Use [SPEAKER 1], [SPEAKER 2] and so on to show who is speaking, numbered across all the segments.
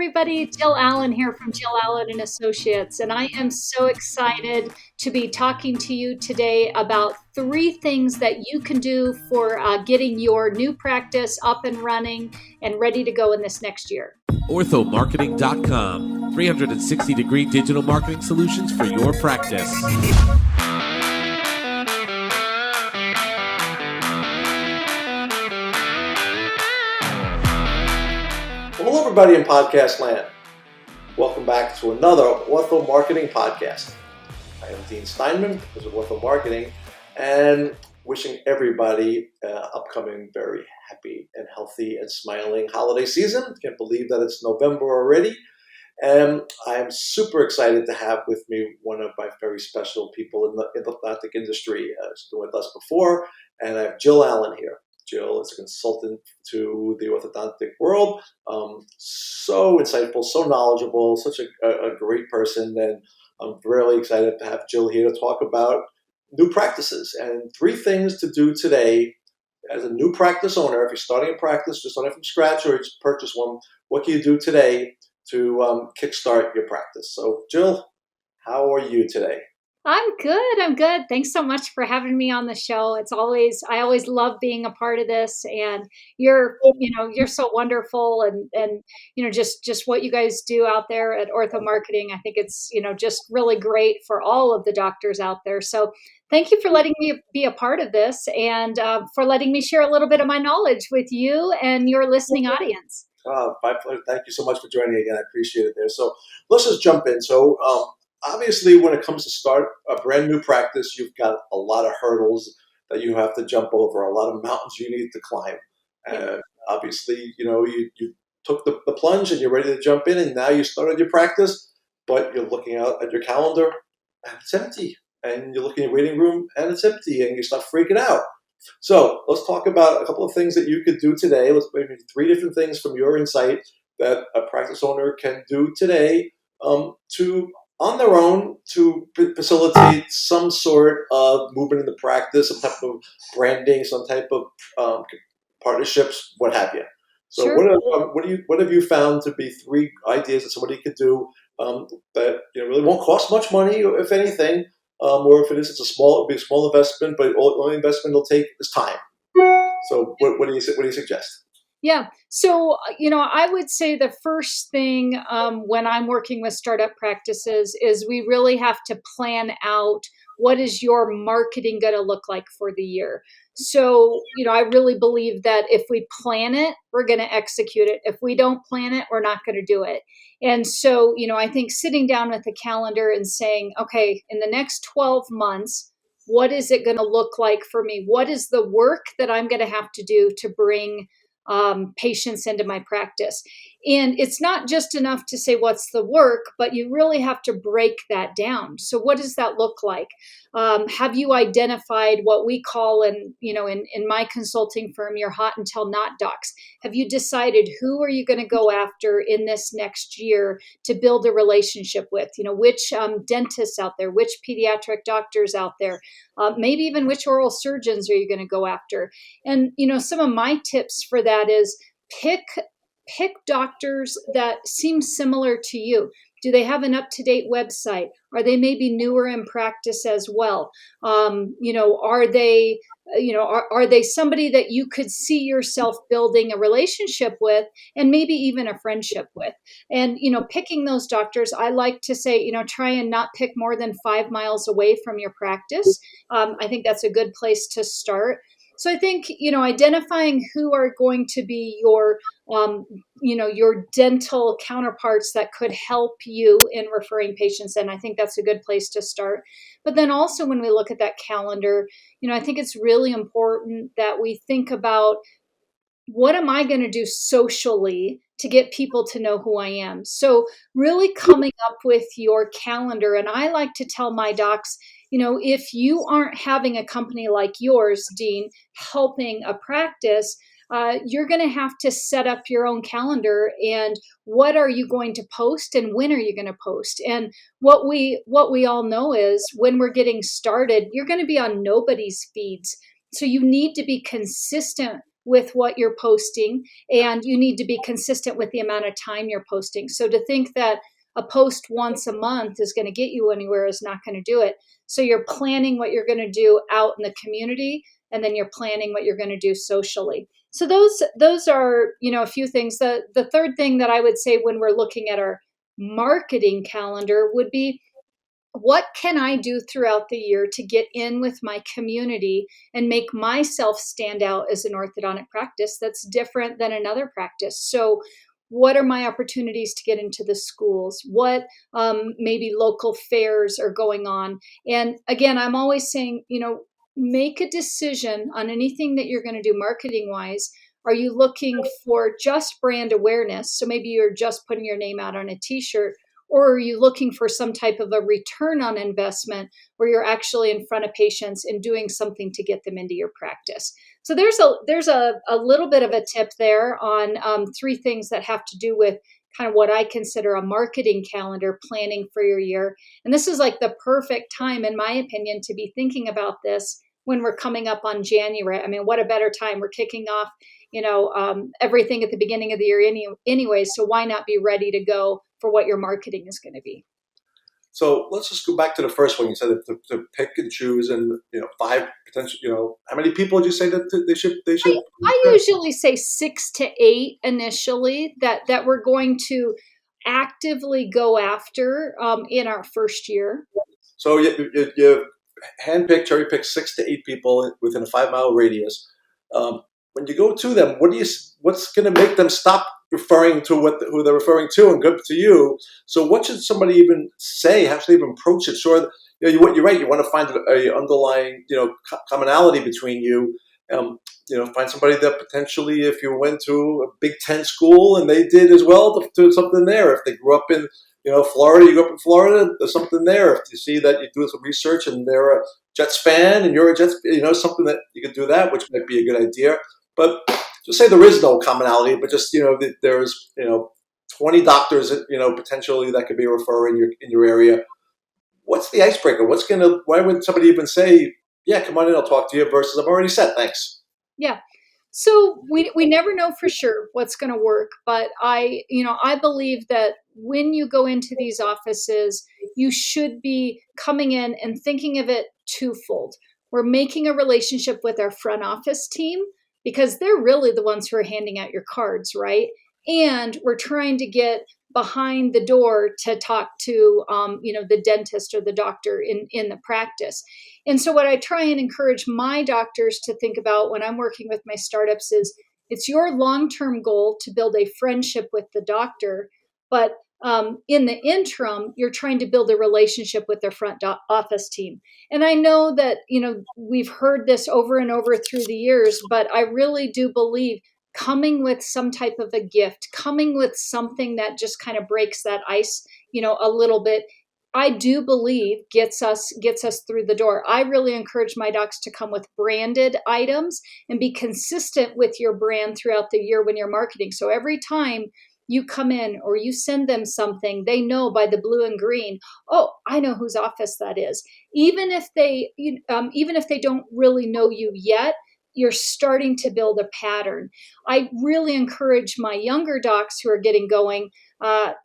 [SPEAKER 1] everybody. Jill Allen here from Jill Allen and Associates, and I am so excited to be talking to you today about 3 things that you can do for getting your new practice up and running and ready to go in this next year.
[SPEAKER 2] OrthoMarketing.com, 360-degree digital marketing solutions for your practice.
[SPEAKER 3] Hello, everybody in podcast land. Welcome back to another Ortho Marketing podcast. I am Dean Steinman, because of Ortho Marketing, and wishing everybody upcoming very happy and healthy and smiling holiday season. Can't believe that it's November already. And I am super excited to have with me one of my very special people in the orthodontic industry. She's been with us before, and I have Jill Allen here. Jill is a consultant to the orthodontic world. So insightful, so knowledgeable, such a great person. And I'm really excited to have Jill here to talk about new practices and 3 things to do today as a new practice owner. If you're starting a practice, just starting from scratch, or just purchase one, what can you do today to kickstart your practice? So, Jill, how are you today?
[SPEAKER 1] I'm good. Thanks so much for having me on the show. I always love being a part of this, and you're so wonderful, and just what you guys do out there at Ortho Marketing. I think it's, just really great for all of the doctors out there. So thank you for letting me be a part of this, and for letting me share a little bit of my knowledge with you and your listening audience.
[SPEAKER 3] My pleasure. Thank you so much for joining me again. I appreciate it there. So let's just jump in. So obviously, when it comes to start a brand new practice, you've got a lot of hurdles that you have to jump over, a lot of mountains you need to climb. Obviously, you took the plunge and you're ready to jump in, and now you started your practice, but you're looking out at your calendar and it's empty. And you're looking at your waiting room and it's empty, and you start freaking out. So let's talk about a couple of things that you could do today. Let's maybe 3 different things from your insight that a practice owner can do today on their own to facilitate some sort of movement in the practice, some type of branding, some type of partnerships, what have you. So sure. What have you found to be 3 ideas that somebody could do that really won't cost much money, if anything, or if it is, it'll be a small investment, but the only investment it'll take is time. So what do you suggest?
[SPEAKER 1] Yeah. So, I would say the first thing when I'm working with startup practices is we really have to plan out what is your marketing going to look like for the year. So, I really believe that if we plan it, we're going to execute it. If we don't plan it, we're not going to do it. And so, I think sitting down with a calendar and saying, okay, in the next 12 months, what is it going to look like for me? What is the work that I'm going to have to do to bring patients into my practice? And it's not just enough to say what's the work, but you really have to break that down. So what does that look like? Have you identified what we call in my consulting firm, your hot until not docs? Have you decided who are you going to go after in this next year to build a relationship with? Which dentists out there, which pediatric doctors out there, maybe even which oral surgeons are you going to go after? And, some of my tips for that is pick doctors that seem similar to you. Do they have an up-to-date website? Are they maybe newer in practice as well? Are they somebody that you could see yourself building a relationship with and maybe even a friendship with? And, picking those doctors, I like to say, try and not pick more than 5 miles away from your practice. I think that's a good place to start. So I think, identifying who are going to be your dental counterparts that could help you in referring patients in, I think that's a good place to start. But then also when we look at that calendar, I think it's really important that we think about, what am I going to do socially to get people to know who I am? So really coming up with your calendar. And I like to tell my docs, if you aren't having a company like yours, Dean, helping a practice, you're going to have to set up your own calendar. And what are you going to post and when are you going to post? And what we all know is when we're getting started, you're going to be on nobody's feeds. So you need to be consistent with what you're posting, and you need to be consistent with the amount of time you're posting. So to think that a post once a month is going to get you anywhere is not going to do it. So you're planning what you're going to do out in the community, and then you're planning what you're going to do socially. So those are, a few things. The third thing that I would say when we're looking at our marketing calendar would be, what can I do throughout the year to get in with my community and make myself stand out as an orthodontic practice that's different than another practice? So, what are my opportunities to get into the schools? What maybe local fairs are going on? And again, I'm always saying, make a decision on anything that you're going to do marketing wise. Are you looking for just brand awareness? So maybe you're just putting your name out on a t-shirt, or are you looking for some type of a return on investment where you're actually in front of patients and doing something to get them into your practice? So there's a little bit of a tip there on three things that have to do with kind of what I consider a marketing calendar, planning for your year. And this is like the perfect time, in my opinion, to be thinking about this when we're coming up on January. I mean, what a better time. We're kicking off, everything at the beginning of the year anyway. So why not be ready to go for what your marketing is going to be?
[SPEAKER 3] So let's just go back to the first one. You said that to pick and choose, and five potential. How many people did you say that they should?
[SPEAKER 1] I usually say 6 to 8 initially that we're going to actively go after in our first year.
[SPEAKER 3] So you handpick, cherry pick 6 to 8 people within a 5 mile radius. When you go to them, what's going to make them stop referring to who they're referring to and go to you? So what should somebody even say? How should they even approach it? Sure, you're right. You want to find a underlying commonality between you. Find somebody that potentially, if you went to a Big Ten school and they did as well, to something there. If they grew up in Florida, you grew up in Florida, there's something there. If you see that you do some research and they're a Jets fan and you're a Jets, something that you could do that, which might be a good idea. But just say there is no commonality, but just, that there's, 20 doctors, potentially that could be a referrer in your area. What's the icebreaker? Why would somebody even say, yeah, come on in, I'll talk to you, versus I'm already set, thanks.
[SPEAKER 1] Yeah. So we never know for sure what's going to work, but I believe that when you go into these offices, you should be coming in and thinking of it twofold. We're making a relationship with our front office team because they're really the ones who are handing out your cards, right? And we're trying to get behind the door to talk to the dentist or the doctor in the practice. And so what I try and encourage my doctors to think about when I'm working with my startups is, it's your long-term goal to build a friendship with the doctor, but in the interim, you're trying to build a relationship with their front office team. And I know that, we've heard this over and over through the years, but I really do believe coming with some type of a gift, coming with something that just kind of breaks that ice, a little bit, I do believe gets us through the door. I really encourage my docs to come with branded items and be consistent with your brand throughout the year when you're marketing. So every time you come in or you send them something, they know by the blue and green, oh, I know whose office that is. Even if they don't really know you yet, you're starting to build a pattern. I really encourage my younger docs who are getting going,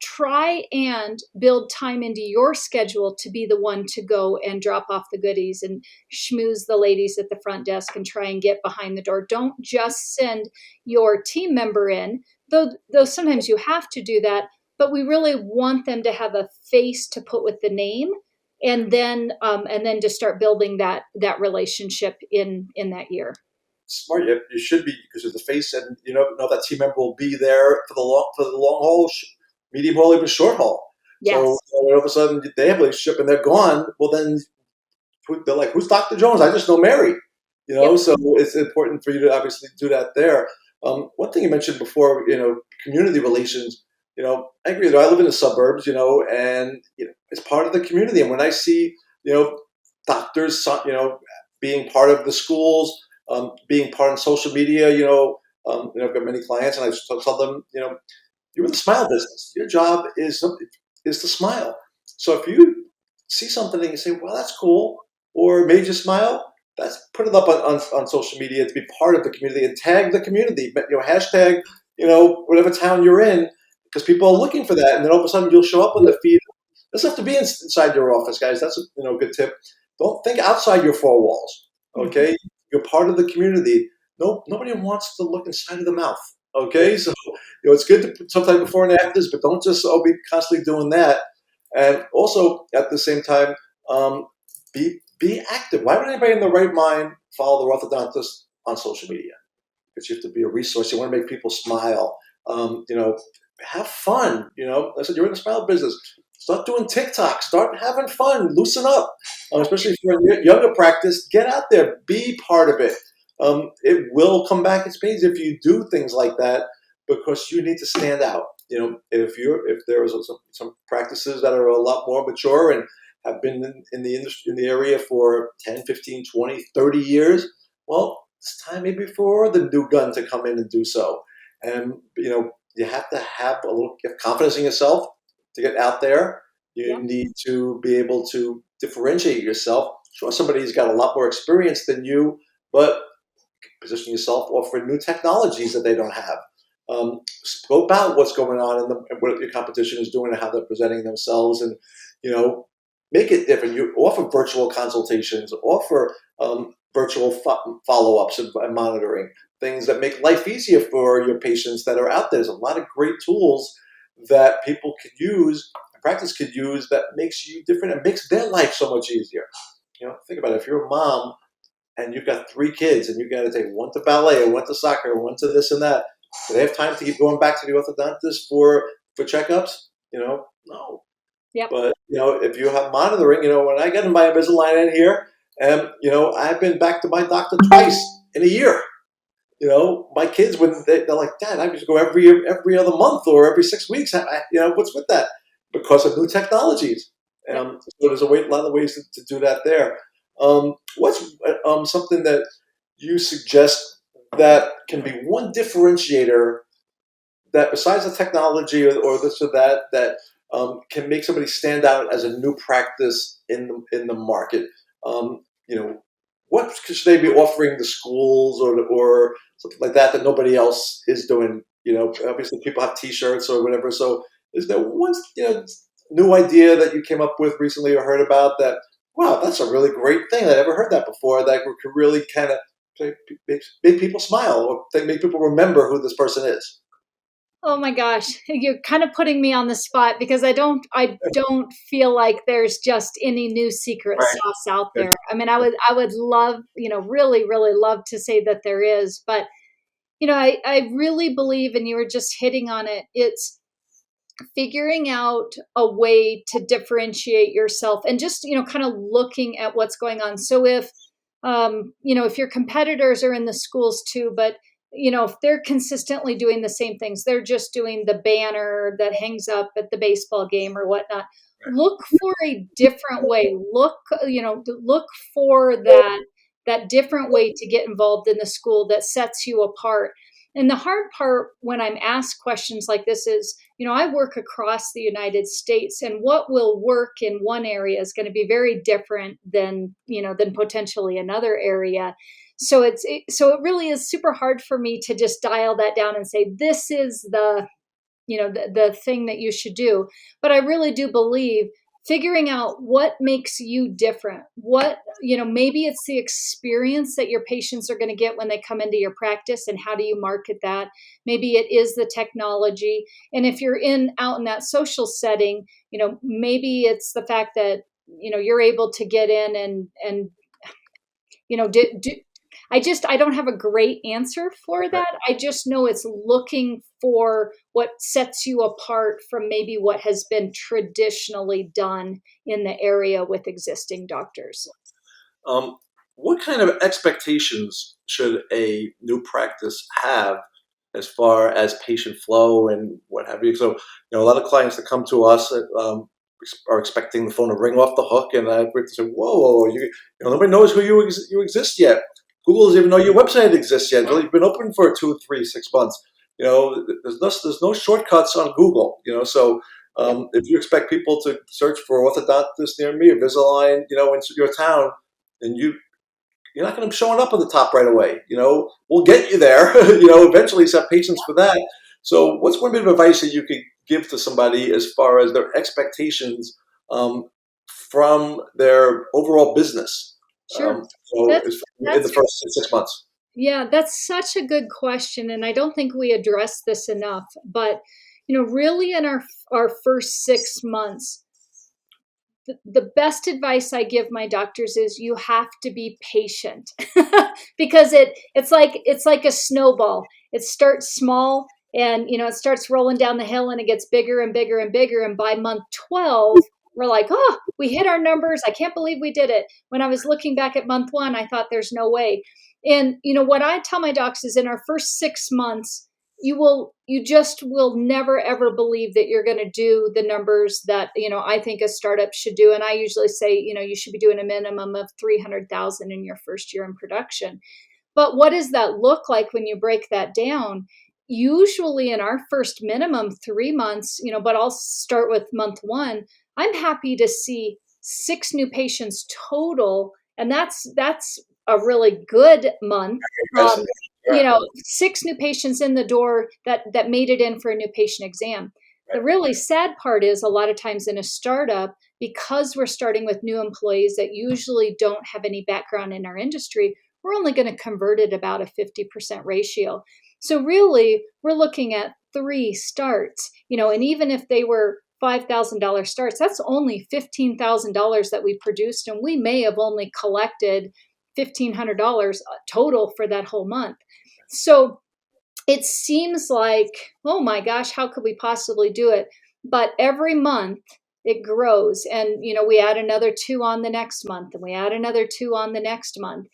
[SPEAKER 1] try and build time into your schedule to be the one to go and drop off the goodies and schmooze the ladies at the front desk and try and get behind the door. Don't just send your team member in, though sometimes you have to do that, but we really want them to have a face to put with the name, and then to start building that relationship in that year.
[SPEAKER 3] Smart. You should be, because you're the face, and know that team member will be there for the long haul, medium haul, even short haul.
[SPEAKER 1] Yes.
[SPEAKER 3] So when all of a sudden they have a relationship and they're gone, well then they're like, "Who's Dr. Jones? I just know Mary."
[SPEAKER 1] Yep.
[SPEAKER 3] So it's important for you to obviously do that there. One thing you mentioned before, community relations. I agree. I live in the suburbs, and it's part of the community. And when I see, doctors, being part of the schools, being part of social media, I've got many clients, and I just tell them, you're in the smile business. Your job is to smile. So if you see something and you say, "Well, that's cool," or "made you smile," That's put it up on social media to be part of the community and tag the community. Hashtag, whatever town you're in, because people are looking for that. And then all of a sudden you'll show up on the feed. It doesn't have to be inside your office, guys. That's a good tip. Don't think outside your four walls.
[SPEAKER 1] Mhm.
[SPEAKER 3] Okay, you're part of the community. No, nobody wants to look inside of the mouth. Okay, so it's good to put sometimes before and afters, but don't just be constantly doing that. And also at the same time, be active. Why would anybody in their right mind follow the orthodontist on social media? Because you have to be a resource. You want to make people smile. Have fun. I said you're in the smile business. Start doing TikTok. Start having fun. Loosen up. Especially if you're in younger practice, get out there. Be part of it. It will come back in spades if you do things like that because you need to stand out. If there is some practices that are a lot more mature and have been in the industry in the area for 10, 15, 20, 30 years, well, it's time maybe for the new gun to come in and do so. And you have to have confidence in yourself to get out there. You
[SPEAKER 1] Yep.
[SPEAKER 3] need to be able to differentiate yourself. Sure, somebody's got a lot more experience than you, but position yourself, offer new technologies that they don't have. Scope out what's going on and what your competition is doing and how they're presenting themselves, and make it different. You offer virtual consultations, offer virtual follow-ups and monitoring, things that make life easier for your patients that are out there. There's a lot of great tools that people could use, practice could use, that makes you different and makes their life so much easier. Think about it. If you're a mom and you've got 3 kids and you've got to take one to ballet or one to soccer or one to this and that, do they have time to keep going back to the orthodontist for checkups? No.
[SPEAKER 1] Yep.
[SPEAKER 3] But if you have monitoring, when I get in my Invisalign in here, and I've been back to my doctor twice in a year. My kids, when they're like, Dad, I just go every other month or every 6 weeks. What's with that? Because of new technologies.
[SPEAKER 1] Yep.
[SPEAKER 3] So there's a lot of ways to do that there. What's something that you suggest that can be one differentiator that, besides the technology or this or that can make somebody stand out as a new practice in the market? What should they be offering the schools or something like that nobody else is doing? Obviously people have T-shirts or whatever. So is there one new idea that you came up with recently or heard about that? Wow, that's a really great thing. I never heard that before. That could really kind of make people smile or make people remember who this person is.
[SPEAKER 1] Oh my gosh, you're kind of putting me on the spot because I don't feel like there's just any new secret
[SPEAKER 3] Right.
[SPEAKER 1] sauce out
[SPEAKER 3] Good.
[SPEAKER 1] there. I mean, I would love, really, really love to say that there is, but I really believe, and you were just hitting on it, it's figuring out a way to differentiate yourself and just, kind of looking at what's going on. So if your competitors are in the schools too, but if they're consistently doing the same things, they're just doing the banner that hangs up at the baseball game or whatnot. Look for a different way. Look for that different way to get involved in the school that sets you apart. And the hard part when I'm asked questions like this is, I work across the United States, and what will work in one area is going to be very different than potentially another area. So it really is super hard for me to just dial that down and say this is the thing that you should do. But I really do believe figuring out what makes you different, maybe it's the experience that your patients are going to get when they come into your practice, and how do you market that? Maybe it is the technology. And if you're out in that social setting, maybe it's the fact that you're able to get in and do I don't have a great answer for
[SPEAKER 3] Right.
[SPEAKER 1] that. I just know it's looking for what sets you apart from maybe what has been traditionally done in the area with existing doctors.
[SPEAKER 3] Um, what kind of expectations should a new practice have as far as patient flow and what have you? So, a lot of clients that come to us are expecting the phone to ring off the hook, and I have to say, "Whoa, nobody knows who you exist yet. Google doesn't even know your website exists yet. Well, you've been open for 2, 3, 6 months. There's no shortcuts on Google. So."
[SPEAKER 1] Yep.
[SPEAKER 3] If you expect people to search for orthodontist near me or Invisalign, in your town, and you you're not going to be showing up at the top right away. We'll get you there. Eventually, have patience for that. So, what's one bit of advice that you could give to somebody as far as their expectations from their overall business?
[SPEAKER 1] Sure.
[SPEAKER 3] So,
[SPEAKER 1] That's
[SPEAKER 3] in the
[SPEAKER 1] that's
[SPEAKER 3] first 6 months.
[SPEAKER 1] Yeah, that's such a good question, and I don't think we address this enough. But really, in our first 6 months, the best advice I give my doctors is you have to be patient because it's like a snowball. It starts small, and it starts rolling down the hill, and it gets bigger and bigger and bigger, and by month 12 we're like, oh, we hit our numbers. I can't believe we did it. When I was looking back at month 1, I thought there's no way. And what I tell my docs is in our first 6 months, you just will never ever believe that you're going to do the numbers that I think a startup should do. And I usually say you should be doing a minimum of 300,000 in your first year in production. But what does that look like when you break that down? Usually in our first minimum 3 months, but I'll start with month 1. I'm happy to see 6 new patients total, and that's a really good month.
[SPEAKER 3] Yes.
[SPEAKER 1] um,
[SPEAKER 3] Yeah.
[SPEAKER 1] 6 new patients in the door that made it in for a new patient exam. The really sad part is a lot of times in a startup, because we're starting with new employees that usually don't have any background in our industry, we're only going to convert at about a 50% ratio. So really, we're looking at 3 starts, and even if they were $5,000 starts, that's only $15,000 that we produced, and we may have only collected $1,500 total for that whole month. So it seems like, oh my gosh, how could we possibly do it? But every month it grows, and we add another 2 on the next month, and we add another 2 on the next month.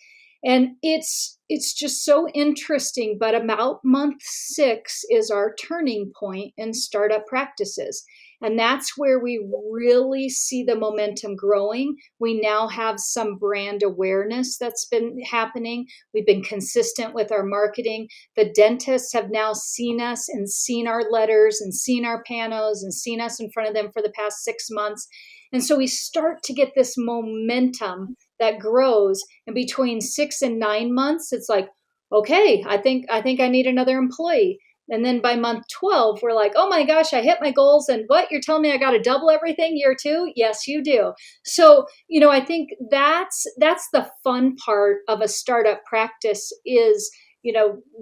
[SPEAKER 1] And it's just so interesting. But about month 6 is our turning point in startup practices. And that's where we really see the momentum growing. We now have some brand awareness that's been happening. We've been consistent with our marketing. The dentists have now seen us and seen our letters and seen our panos and seen us in front of them for the past 6 months. And so we start to get this momentum that grows. And between 6 and 9 months, it's like, okay, I think I need another employee. And then by month 12, we're like, oh my gosh, I hit my goals. And what? You're telling me I got to double everything year 2? Yes, you do. So, I think that's the fun part of a startup practice is,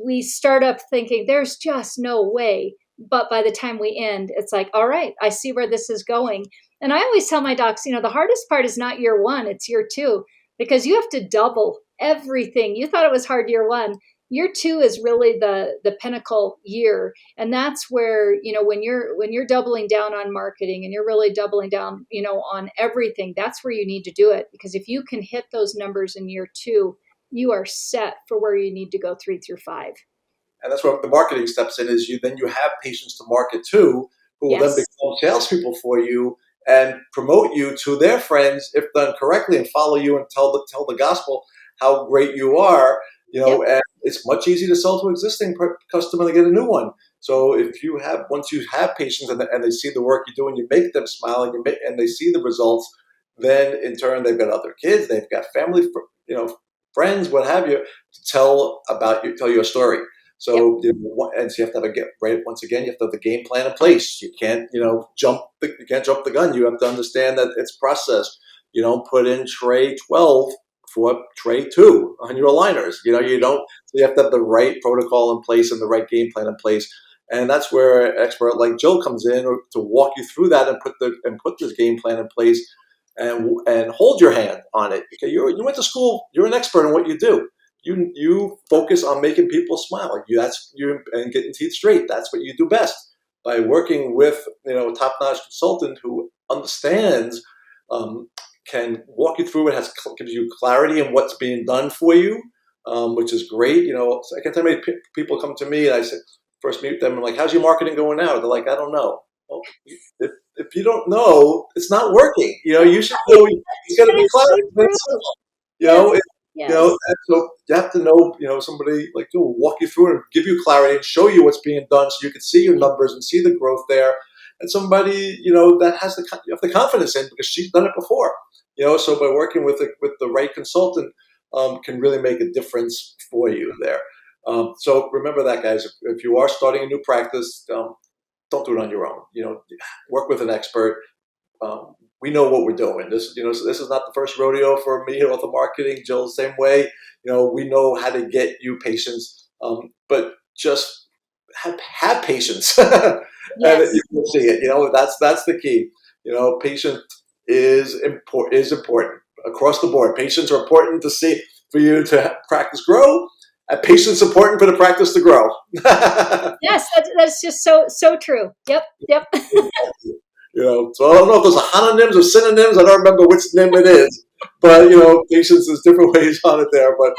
[SPEAKER 1] we start up thinking there's just no way. But by the time we end, it's like, all right, I see where this is going. And I always tell my docs, the hardest part is not year 1, it's year 2, because you have to double everything. You thought it was hard year 1. Year 2 is really the pinnacle year, and that's where when you're doubling down on marketing and you're really doubling down on everything, that's where you need to do it, because if you can hit those numbers in year 2, you are set for where you need to go 3 through 5.
[SPEAKER 3] And that's where the marketing steps in. Is you have patients to market to, who will then
[SPEAKER 1] Yes.
[SPEAKER 3] become salespeople for you and promote you to their friends if done correctly, and follow you and tell the gospel how great you are.
[SPEAKER 1] Yep.
[SPEAKER 3] And it's much easier to sell to an existing customer than get a new one. So once you have patients and they see the work you do and you make them smile and they see the results, then in turn they've got other kids, they've got family, friends, what have you, to tell you a story.
[SPEAKER 1] Yep.
[SPEAKER 3] So and so you have to once again, you have to have the game plan in place. You can't jump the gun. You have to understand that it's process. You don't put in tray 12 for tray 2 on your aligners. You don't. So you have to have the right protocol in place and the right game plan in place. And that's where an expert like Jill comes in to walk you through that and put this game plan in place and hold your hand on it. Okay, you went to school. You're an expert in what you do. You focus on making people smile. And getting teeth straight. That's what you do best. By working with a top-notch consultant who understands, can walk you through it, gives you clarity in what's being done for you, which is great. So I can't tell how many people come to me and I say, first meet them, I'm like, how's your marketing going now? They're like, I don't know. Well, if you don't know, it's not working. You should know. It's got to be
[SPEAKER 1] That's so
[SPEAKER 3] clarity.
[SPEAKER 1] true.
[SPEAKER 3] It's simple.
[SPEAKER 1] Yes.
[SPEAKER 3] And
[SPEAKER 1] Yes.
[SPEAKER 3] so you have to know, somebody like you will walk you through and give you clarity and show you what's being done, so you can see your numbers and see the growth there. And somebody, that you have the confidence in, because she's done it before. So by working with the right consultant, can really make a difference for you there. So remember that, guys. If you are starting a new practice, don't do it on your own. Work with an expert. We know what we're doing. This is not the first rodeo for me at Ortho Marketing. Jill, the same way. We know how to get you patients, but just have patience, and
[SPEAKER 1] Yes.
[SPEAKER 3] you will see it. That's the key. Patient is important across the board. Patients are important to see for you to practice grow. And patience important for the practice to grow.
[SPEAKER 1] Yes, that's just so true. Yep.
[SPEAKER 3] So I don't know if those are homonyms or synonyms. I don't remember which nym it is, but patience is different ways on it there. But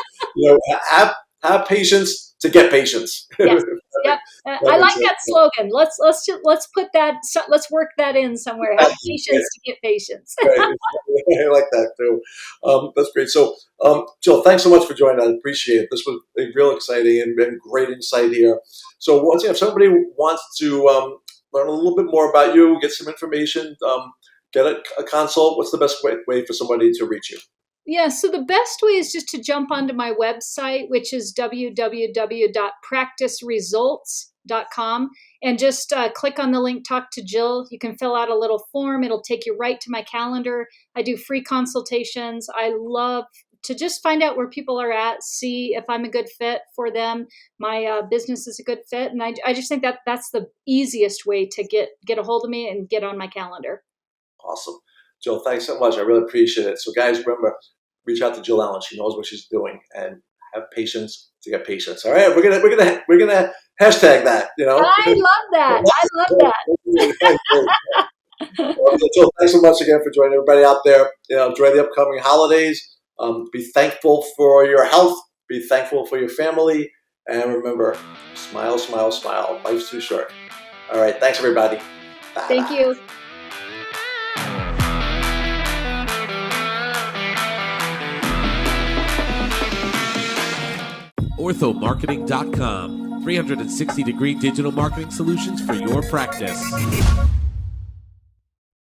[SPEAKER 3] have patience to get patience.
[SPEAKER 1] Yes. Yep.
[SPEAKER 3] That
[SPEAKER 1] I
[SPEAKER 3] makes
[SPEAKER 1] like
[SPEAKER 3] sense.
[SPEAKER 1] that slogan. Let's put that. Let's work that in somewhere. Have patience to get patience.
[SPEAKER 3] Right. I like that too. That's great. So, Jill, thanks so much for joining. I appreciate it. This was real exciting and great insight here. So, once again, if somebody wants to learn a little bit more about you, get some information, get a consult, what's the best way for somebody to reach you?
[SPEAKER 1] Yeah, so the best way is just to jump onto my website, which is www.practiceresults.com, and just click on the link Talk to Jill. You can fill out a little form. It'll take you right to my calendar. I do free consultations. I love to just find out where people are at, see if I'm a good fit for them. My business is a good fit. And I just think that's the easiest way to get a hold of me and get on my calendar.
[SPEAKER 3] Awesome. Jill, thanks so much. I really appreciate it. So, guys, remember, reach out to Jill Allen. She knows what she's doing, and have patience to get patience. All right, we're gonna hashtag that.
[SPEAKER 1] I love that. I love that.
[SPEAKER 3] Jill, thanks so much again for joining everybody out there. Enjoy the upcoming holidays. Be thankful for your health. Be thankful for your family, and remember, smile, smile, smile. Life's too short. All right, thanks everybody. Bye.
[SPEAKER 1] Thank you.
[SPEAKER 2] orthomarketing.com. 360-degree digital marketing solutions for your practice.